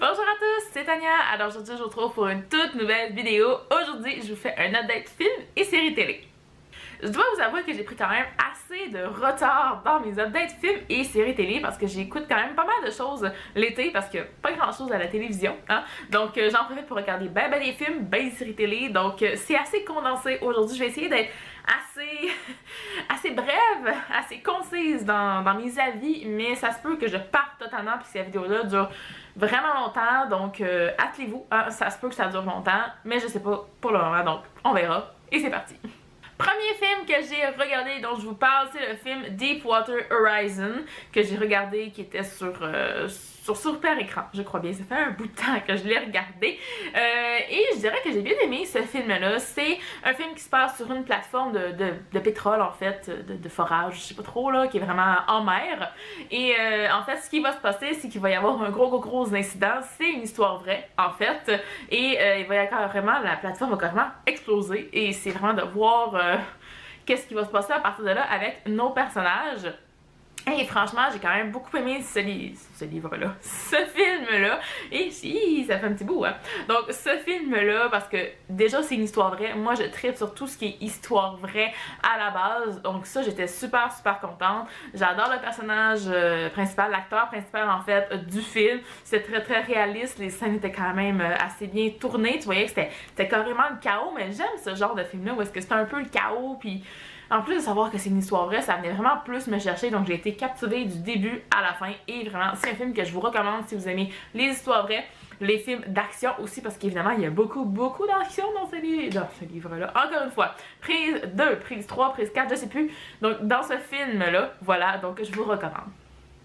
Bonjour à tous, c'est Tania. Alors aujourd'hui je vous retrouve pour une toute nouvelle vidéo. Aujourd'hui je vous fais un update film et série télé. Je dois vous avouer que j'ai pris quand même assez de retard dans mes updates films et séries télé parce que j'écoute quand même pas mal de choses l'été parce que pas grand chose à la télévision, hein? Donc j'en profite pour regarder ben des films, ben des séries télé, donc c'est assez condensé aujourd'hui. Je vais essayer d'être assez brève, assez concise dans mes avis, mais ça se peut que je parte totalement puis que cette vidéo-là dure vraiment longtemps, donc attelez-vous, hein? Ça se peut que ça dure longtemps, mais je sais pas pour le moment, donc on verra, et c'est parti! Premier film que j'ai regardé dont je vous parle, c'est le film Deepwater Horizon que j'ai regardé, qui était sur super écran, je crois bien. Ça fait un bout de temps que je l'ai regardé et je dirais que j'ai bien aimé ce film-là. C'est un film qui se passe sur une plateforme de pétrole, en fait, de forage, je sais pas trop, là, qui est vraiment en mer. Et en fait, ce qui va se passer, c'est qu'il va y avoir un gros incident. C'est une histoire vraie, en fait, et il va y avoir carrément, la plateforme va carrément exploser, et c'est vraiment de voir qu'est-ce qui va se passer à partir de là avec nos personnages. Et franchement, j'ai quand même beaucoup aimé ce livre-là, ce film-là. Et si, ça fait un petit bout, hein. Donc, ce film-là, parce que déjà, c'est une histoire vraie. Moi, je traite sur tout ce qui est histoire vraie à la base. Donc ça, j'étais super contente. J'adore le personnage principal, l'acteur principal, en fait, du film. C'était très réaliste. Les scènes étaient quand même assez bien tournées. Tu voyais que c'était carrément le chaos. Mais j'aime ce genre de film-là où est-ce que c'est un peu le chaos, puis en plus de savoir que c'est une histoire vraie, ça venait vraiment plus me chercher, donc j'ai été captivée du début à la fin, et vraiment c'est un film que je vous recommande si vous aimez les histoires vraies, les films d'action aussi, parce qu'évidemment il y a beaucoup d'action dans ce livre-là. Encore une fois, prise 2, prise 3, prise 4, je sais plus, donc dans ce film-là, voilà, donc je vous recommande.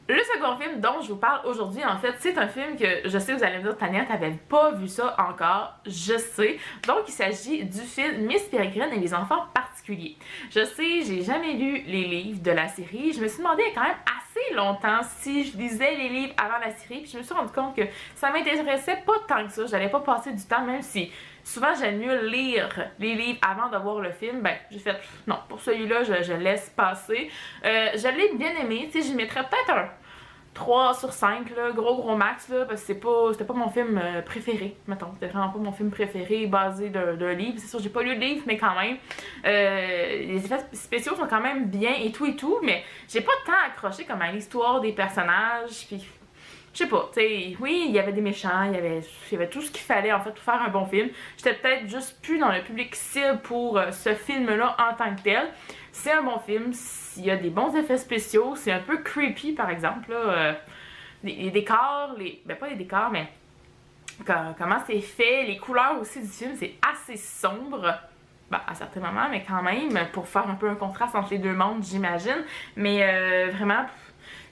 Le second film dont je vous parle aujourd'hui, en fait, c'est un film que je sais, vous allez me dire, Tania, t'avais pas vu ça encore, je sais. Donc, il s'agit du film Miss Peregrine et les enfants particuliers. Je sais, j'ai jamais lu les livres de la série. Je me suis demandé quand même assez longtemps si je lisais les livres avant la série, puis je me suis rendu compte que ça m'intéressait pas tant que ça. J'allais pas passer du temps, même si souvent j'aime mieux lire les livres avant de voir le film. Ben, j'ai fait non, pour celui-là, je laisse passer. Je l'ai bien aimé, tu sais, j'y mettrais peut-être un 3 sur 5, là, gros max, là, parce que c'était pas mon film préféré, mettons. C'était vraiment pas mon film préféré basé d'un livre. C'est sûr, j'ai pas lu le livre, mais quand même. Les effets spéciaux sont quand même bien et tout, mais j'ai pas tant accroché comme à l'histoire des personnages, puis je sais pas, tu sais, oui, il y avait des méchants, il y avait tout ce qu'il fallait, en fait, pour faire un bon film. J'étais peut-être juste plus dans le public cible pour ce film-là en tant que tel. C'est un bon film, il y a des bons effets spéciaux, c'est un peu creepy, par exemple, là. Les décors, ben pas les décors, mais comment c'est fait, les couleurs aussi du film, c'est assez sombre. Ben, à certains moments, mais quand même, pour faire un peu un contraste entre les deux mondes, j'imagine. Mais vraiment,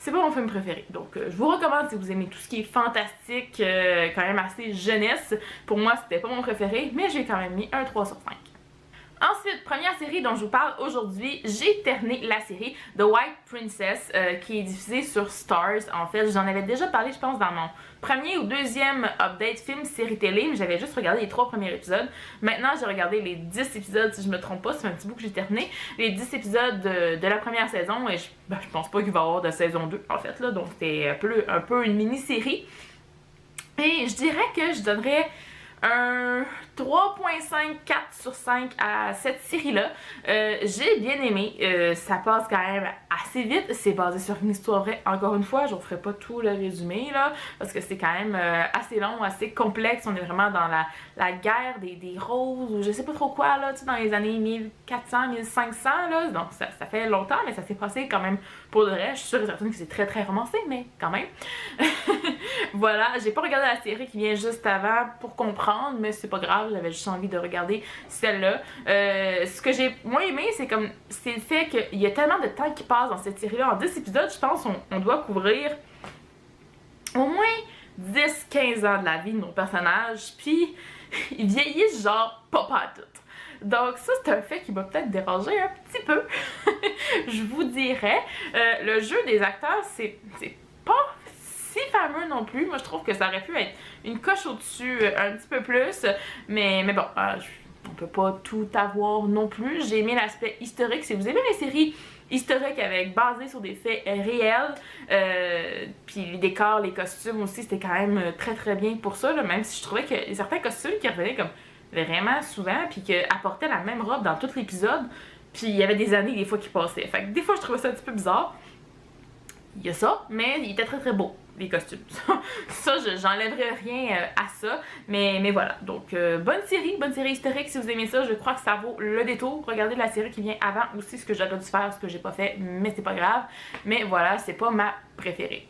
c'est pas mon film préféré. Donc, je vous recommande si vous aimez tout ce qui est fantastique, quand même assez jeunesse. Pour moi, c'était pas mon préféré, mais j'ai quand même mis un 3 sur 5. Ensuite, première série dont je vous parle aujourd'hui, j'ai terminé la série The White Princess qui est diffusée sur Stars. En fait, j'en avais déjà parlé, je pense, dans mon premier ou deuxième update film série télé, mais j'avais juste regardé les 3 premiers épisodes. Maintenant, j'ai regardé les 10 épisodes, si je me trompe pas, c'est un petit bout que j'ai terminé. Les 10 épisodes de la première saison, et je pense pas qu'il va y avoir de saison 2, en fait, là, donc c'était un peu une mini-série. Et je dirais que je donnerais un 3.54 sur 5 à cette série-là. J'ai bien aimé. Ça passe quand même assez vite. C'est basé sur une histoire vraie. Encore une fois, je ne vous ferai pas tout le résumé, là, parce que c'est quand même assez long, assez complexe. On est vraiment dans la guerre des roses, ou je sais pas trop quoi, là, tu sais, dans les années 1400, 1500, là. Donc ça fait longtemps, mais ça s'est passé quand même pour de vrai. Je suis sûre et certaine que c'est très romancé, mais quand même. Voilà, j'ai pas regardé la série qui vient juste avant pour comprendre, mais c'est pas grave, j'avais juste envie de regarder celle-là. Ce que j'ai moins aimé, c'est le fait qu'il y a tellement de temps qui passe dans cette série-là. En 10 épisodes, je pense on doit couvrir au moins 10-15 ans de la vie de nos personnages, puis ils vieillissent genre pas tout. Donc ça, c'est un fait qui m'a peut-être dérangé un petit peu, je vous dirais. Le jeu des acteurs, c'est pas si fameux non plus. Moi, je trouve que ça aurait pu être une coche au-dessus un petit peu plus, mais bon, on peut pas tout avoir non plus. J'ai aimé l'aspect historique. Si vous aimez les séries historiques avec basées sur des faits réels, puis les décors, les costumes aussi, c'était quand même très très bien pour ça, là, même si je trouvais que certains costumes qui revenaient comme vraiment souvent, puis qui apportaient la même robe dans tout l'épisode, puis il y avait des années des fois qui passaient. Fait que des fois je trouvais ça un petit peu bizarre. Il y a ça, mais il était très très beau, les costumes. Ça, j'enlèverais rien à ça, mais voilà. Donc, bonne série historique si vous aimez ça. Je crois que ça vaut le détour. Regardez la série qui vient avant aussi, ce que j'aurais dû faire, ce que j'ai pas fait, mais c'est pas grave. Mais voilà, c'est pas ma préférée.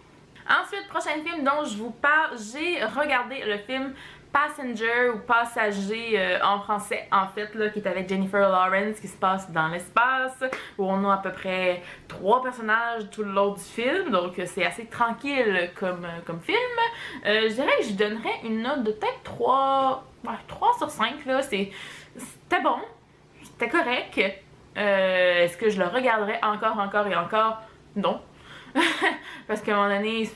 Ensuite, prochain film dont je vous parle, j'ai regardé le film Passenger ou Passager en français en fait, là, qui est avec Jennifer Lawrence, qui se passe dans l'espace, où on a à peu près 3 personnages tout le long du film, donc c'est assez tranquille comme film. Je dirais que je donnerais une note de peut-être 3 sur 5, là. C'était bon, c'était correct. Est-ce que je le regarderais encore et encore? Non. Parce qu'à un moment donné,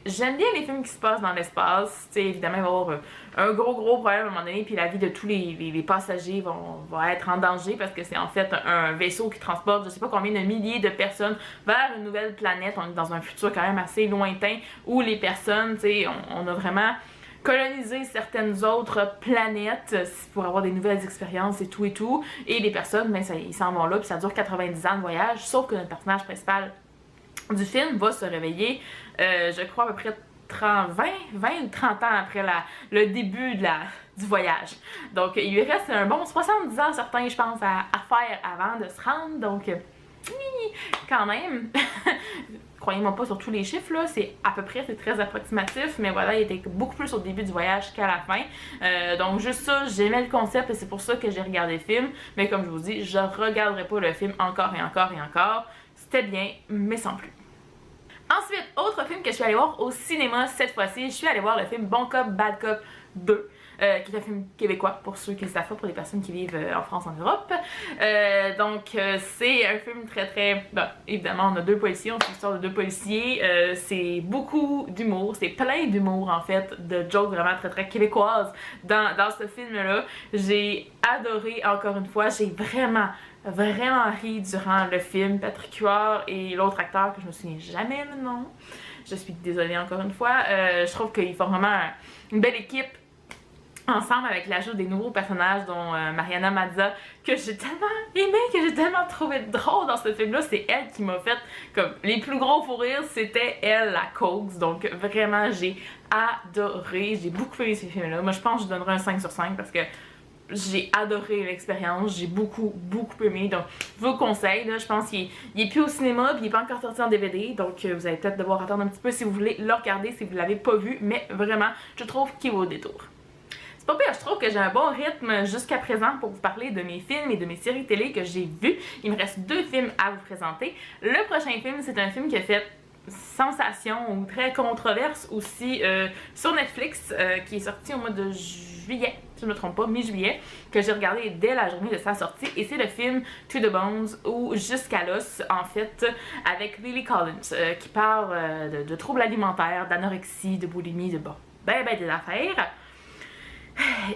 j'aime bien les films qui se passent dans l'espace. Évidemment, il va y avoir un gros problème à un moment donné, puis la vie de tous les passagers va être en danger parce que c'est en fait un vaisseau qui transporte je sais pas combien de milliers de personnes vers une nouvelle planète. On est dans un futur quand même assez lointain où les personnes, on a vraiment coloniser certaines autres planètes pour avoir des nouvelles expériences et tout. Et les personnes, ben, ils s'en vont là, puis ça dure 90 ans de voyage, sauf que notre personnage principal du film va se réveiller, je crois à peu près 20 ou 30 ans après le début du voyage. Donc il lui reste un bon 70 ans certains, je pense, à faire avant de se rendre, donc quand même. Croyez-moi pas sur tous les chiffres, là, c'est à peu près, c'est très approximatif, mais voilà, il était beaucoup plus au début du voyage qu'à la fin. Donc juste ça, j'aimais le concept et c'est pour ça que j'ai regardé le film, mais comme je vous dis, je regarderai pas le film encore et encore. C'était bien, mais sans plus. Ensuite, autre film que je suis allée voir au cinéma cette fois-ci, je suis allée voir le film Bon Cop, Bad Cop 2. Qui est un film québécois pour ceux qui le savent pas, pour les personnes qui vivent en France, en Europe. Donc c'est un film très... Bon, évidemment, on a 2 policiers, on fait l'histoire de 2 policiers. C'est beaucoup d'humour, c'est plein d'humour en fait, de jokes vraiment très québécoises dans ce film-là. J'ai adoré, encore une fois, j'ai vraiment ri durant le film. Patrick Huard et l'autre acteur que je me souviens jamais le nom. Je suis désolée encore une fois. Je trouve qu'ils font vraiment une belle équipe ensemble avec l'ajout des nouveaux personnages dont Mariana Mazza, que j'ai tellement aimé, que j'ai tellement trouvé drôle dans ce film là. C'est elle qui m'a fait comme les plus gros fous rires, c'était elle la Cox. Donc vraiment j'ai adoré, j'ai beaucoup aimé ces films là. Moi je pense que je donnerais un 5 sur 5 parce que j'ai adoré l'expérience, j'ai beaucoup aimé, donc je vous le conseille, là, je pense qu'il est plus au cinéma, puis il est pas encore sorti en DVD, donc vous allez peut-être devoir attendre un petit peu si vous voulez le regarder, si vous l'avez pas vu, mais vraiment, je trouve qu'il vaut le détour. C'est pas pire, je trouve que j'ai un bon rythme jusqu'à présent pour vous parler de mes films et de mes séries télé que j'ai vus. Il me reste 2 films à vous présenter. Le prochain film, c'est un film qui a fait sensation ou très controverse aussi sur Netflix, qui est sorti au mois de juillet, si je ne me trompe pas, mi-juillet, que j'ai regardé dès la journée de sa sortie, et c'est le film To the Bones ou Jusqu'à l'os, en fait, avec Lily Collins, qui parle de troubles alimentaires, d'anorexie, de boulimie, de des affaires.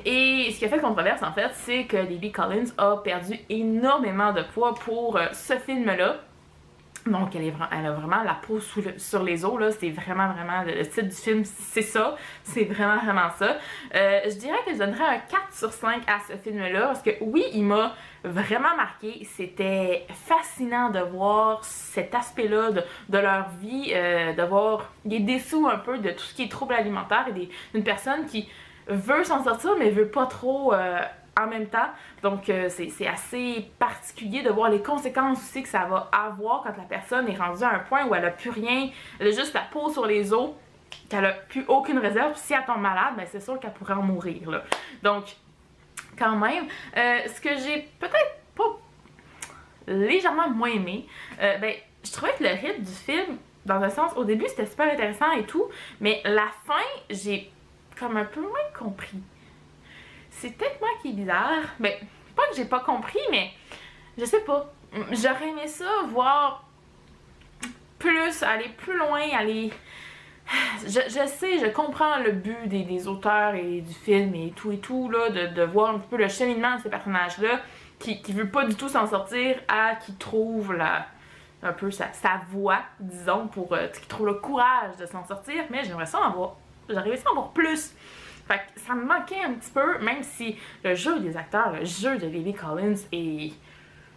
Et ce qui a fait controverse en fait, c'est que Lily Collins a perdu énormément de poids pour ce film-là. Donc elle a vraiment la peau sur les os, là. C'est vraiment le titre du film, c'est ça. C'est vraiment ça. Je dirais que je donnerais un 4 sur 5 à ce film-là, parce que oui, il m'a vraiment marqué. C'était fascinant de voir cet aspect-là de leur vie, de voir les dessous un peu de tout ce qui est trouble alimentaire et d'une personne qui veut s'en sortir mais veut pas trop en même temps. Donc c'est assez particulier de voir les conséquences aussi que ça va avoir quand la personne est rendue à un point où elle a plus rien, elle a juste la peau sur les os, qu'elle a plus aucune réserve. Puis si elle tombe malade, ben c'est sûr qu'elle pourrait en mourir, là. Donc quand même, ce que j'ai peut-être pas légèrement moins aimé, ben je trouvais que le rythme du film, dans un sens, au début c'était super intéressant et tout, mais la fin, j'ai comme un peu moins compris. C'est peut-être moi qui est bizarre. Ben, pas que j'ai pas compris, mais je sais pas. J'aurais aimé ça, voir plus, aller plus loin, aller je sais, je comprends le but des auteurs et du film et tout, là, de voir un petit peu le cheminement de ces personnages-là, qui veut pas du tout s'en sortir, à qui trouve un peu sa voie, disons, qui trouve le courage de s'en sortir, mais j'aimerais ça en avoir, j'arrivais ça à en avoir plus. Fait que ça me manquait un petit peu, même si le jeu des acteurs, le jeu de Lily Collins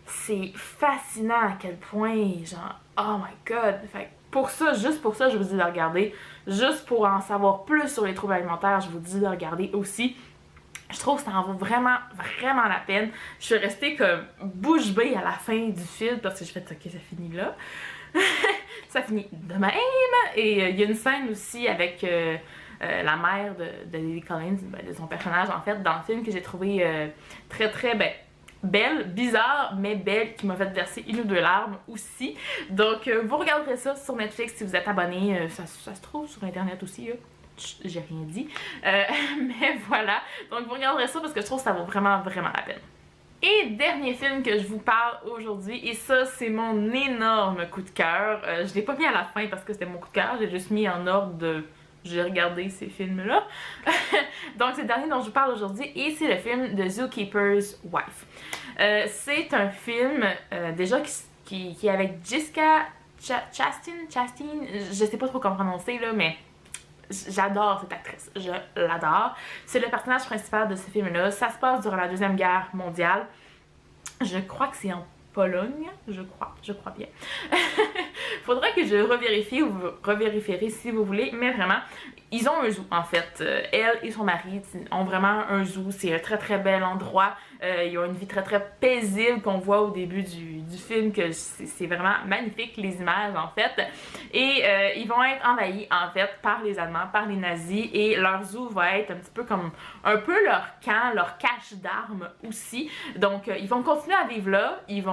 c'est fascinant à quel point, genre, oh my god. Fait que juste pour ça, je vous dis de regarder. Juste pour en savoir plus sur les troubles alimentaires, je vous dis de regarder aussi. Je trouve que ça en vaut vraiment, vraiment la peine. Je suis restée comme bouche bée à la fin du film parce que je fais ok, ça finit là. Ça finit de même. Et il y a une scène aussi avec la mère de Lily Collins, de son personnage en fait, dans le film que j'ai trouvé très très belle, bizarre, mais belle, qui m'a fait verser une ou deux larmes aussi. Donc, vous regarderez ça sur Netflix si vous êtes abonné. Ça se trouve sur Internet aussi, là. J'ai rien dit. Mais voilà. Donc, vous regarderez ça parce que je trouve que ça vaut vraiment, vraiment la peine. Et dernier film que je vous parle aujourd'hui, et ça, c'est mon énorme coup de cœur. Je l'ai pas mis à la fin parce que c'était mon coup de cœur, j'ai juste mis en ordre de... J'ai regardé ces films-là. Donc, c'est le dernier dont je vous parle aujourd'hui et c'est le film de Zookeeper's Wife. C'est un film déjà qui est avec Jessica Chastain, je sais pas trop comment prononcer là, mais j'adore cette actrice, je l'adore. C'est le personnage principal de ce film-là. Ça se passe durant la Deuxième Guerre mondiale. Je crois que c'est en Pologne, je crois bien. Faudrait que je revérifie ou vous revérifierez si vous voulez, mais vraiment, ils ont un zoo en fait. Elle et son mari ont vraiment un zoo, c'est un très très bel endroit. Ils ont une vie très très paisible qu'on voit au début du film, que c'est vraiment magnifique les images en fait. Et ils vont être envahis en fait par les Allemands, par les nazis, et leur zoo va être un petit peu comme un peu leur camp, leur cache d'armes aussi. Donc ils vont continuer à vivre là, ils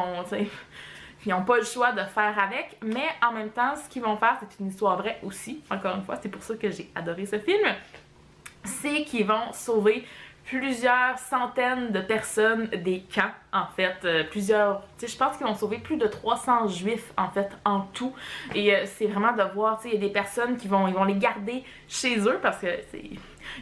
n'ont pas le choix de faire avec, mais en même temps, ce qu'ils vont faire, c'est une histoire vraie aussi. Encore une fois, c'est pour ça que j'ai adoré ce film. C'est qu'ils vont sauver plusieurs centaines de personnes des camps, en fait. Je pense qu'ils vont sauver plus de 300 juifs, en fait, en tout. Et c'est vraiment de voir, il y a des personnes ils vont les garder chez eux parce que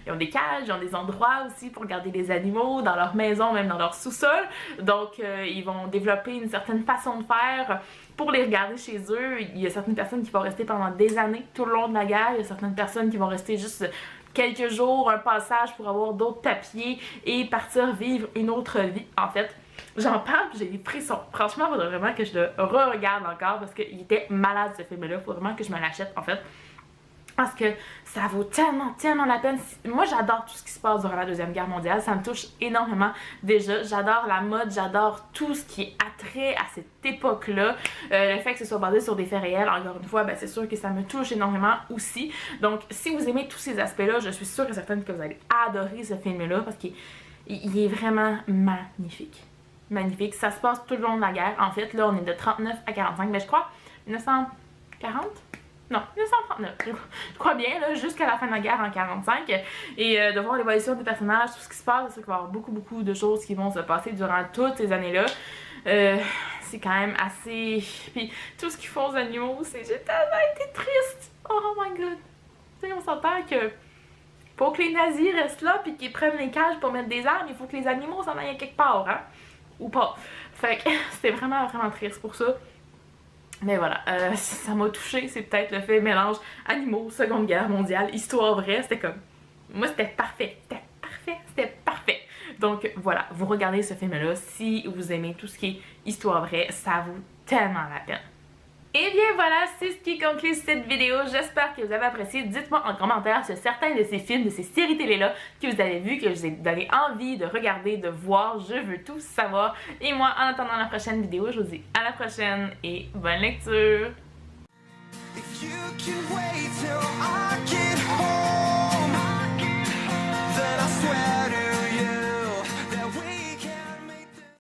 ils ont des cages, ils ont des endroits aussi pour garder les animaux, dans leur maison, même dans leur sous-sol. Donc, ils vont développer une certaine façon de faire pour les regarder chez eux. Il y a certaines personnes qui vont rester pendant des années tout le long de la guerre. Il y a certaines personnes qui vont rester juste quelques jours, un passage pour avoir d'autres papiers et partir vivre une autre vie, en fait. J'en parle, j'ai des frissons. Franchement, il faudrait vraiment que je le re-regarde encore parce qu'il était malade ce film-là. Il faudrait vraiment que je me l'achète, en fait. Parce que ça vaut tellement, tellement la peine. Moi, j'adore tout ce qui se passe durant la Deuxième Guerre mondiale. Ça me touche énormément déjà. J'adore la mode, j'adore tout ce qui est attrait à cette époque-là. Le fait que ce soit basé sur des faits réels, encore une fois, c'est sûr que ça me touche énormément aussi. Donc, si vous aimez tous ces aspects-là, je suis sûre et certaine que vous allez adorer ce film-là parce qu'il est vraiment magnifique. Magnifique. Ça se passe tout le long de la guerre. En fait, là, on est de 39 à 45, mais je crois 1940? Non, 1939, je crois bien, là, jusqu'à la fin de la guerre en 45. Et de voir l'évolution des personnages, tout ce qui se passe, c'est sûr qu'il va y avoir beaucoup de choses qui vont se passer durant toutes ces années-là. C'est quand même assez... Puis tout ce qu'ils font aux animaux, j'ai tellement été triste. Oh my god. Tu sais, on s'entend que pour que les nazis restent là puis qu'ils prennent les cages pour mettre des armes, il faut que les animaux s'en aillent quelque part, hein? Ou pas. Fait que c'était vraiment, vraiment triste pour ça. Mais voilà, ça m'a touchée, c'est peut-être le fait mélange animaux, Seconde Guerre mondiale, histoire vraie, c'était comme... Moi, c'était parfait, c'était parfait. Donc voilà, vous regardez ce film-là, si vous aimez tout ce qui est histoire vraie, ça vaut tellement la peine. Et bien voilà, c'est ce qui conclut cette vidéo. J'espère que vous avez apprécié. Dites-moi en commentaire sur certains de ces films, de ces séries télé-là que vous avez vus, que je vous ai donné envie de regarder, de voir. Je veux tout savoir. Et moi, en attendant la prochaine vidéo, je vous dis à la prochaine et bonne lecture!